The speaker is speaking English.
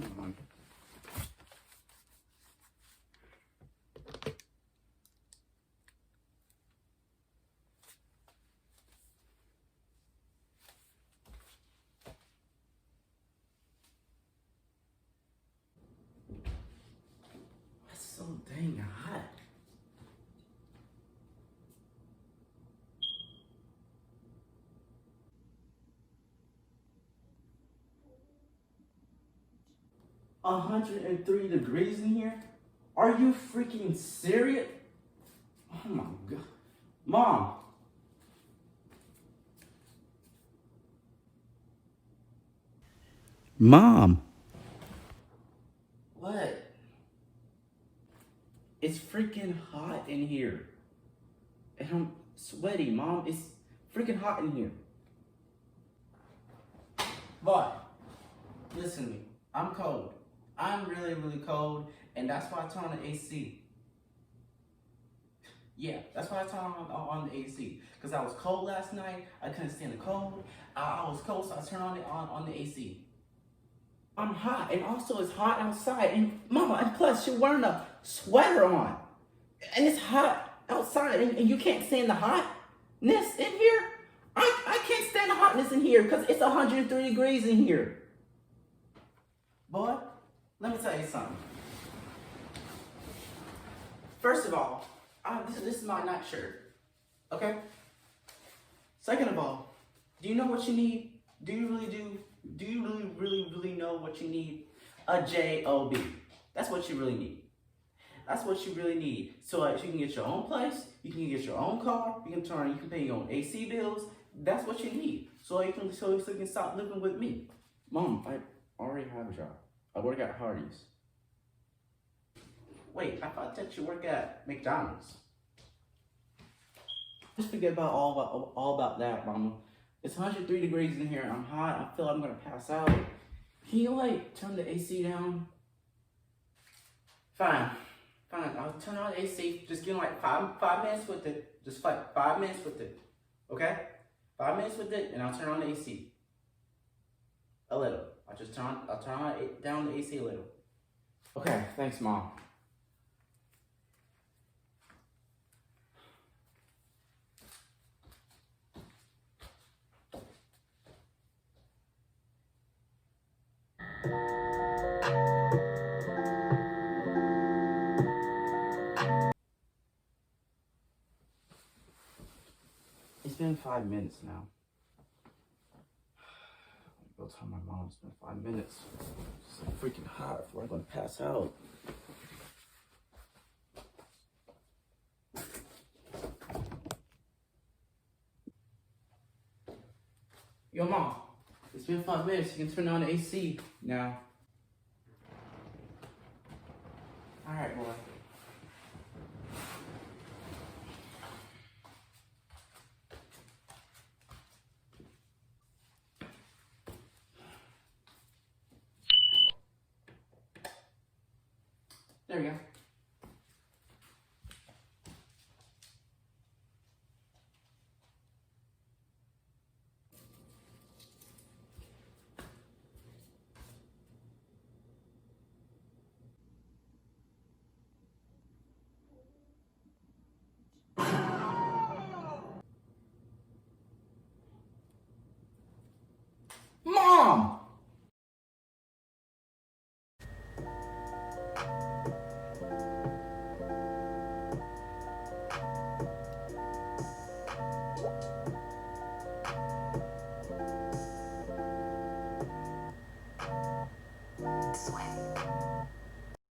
Come on. It's so dang hot. $103 in here? Are you freaking serious? Oh my god. Mom. Mom. What? It's freaking hot in here. And I'm sweaty, Mom. It's freaking hot in here. But, listen to me. I'm cold. I'm really, really cold. And that's why I turned on the AC. Yeah, that's why I turned on the AC. Because I was cold last night. I couldn't stand the cold. I was cold, so I turned on the AC. I'm hot, and also it's hot outside. And Mama, and plus you're wearing a sweater on. And it's hot outside, and you can't stand the hotness in here? I can't stand the hotness in here because it's 103 degrees in here. Boy, let me tell you something. First of all, this is my nightshirt, okay? Second of all, do you know what you need? Do you really know what you need? A job. That's what you really need. That's what you really need. So you can get your own place, you can get your own car, you can pay your own AC bills. That's what you need. So you can stop living with me. Mom, I already have a job. I work at Hardee's. Wait, I thought that you work at McDonald's. Just forget about all about that, Mama. It's 103 degrees in here and I'm hot. I feel like I'm gonna pass out. Can you turn the AC down? Fine. I'll turn on the AC. Just give me 5 minutes with it. Just 5 minutes with it. Okay? 5 minutes with it and I'll turn on the AC. A little. I'll turn down the AC a little. Okay, thanks, Mom. It's been 5 minutes now. Go tell my mom it's been 5 minutes. It's so freaking hot before I'm gonna pass out. Yo, Mom, it's been 5 minutes. You can turn on the AC now. All right, boy. There we go. Mom!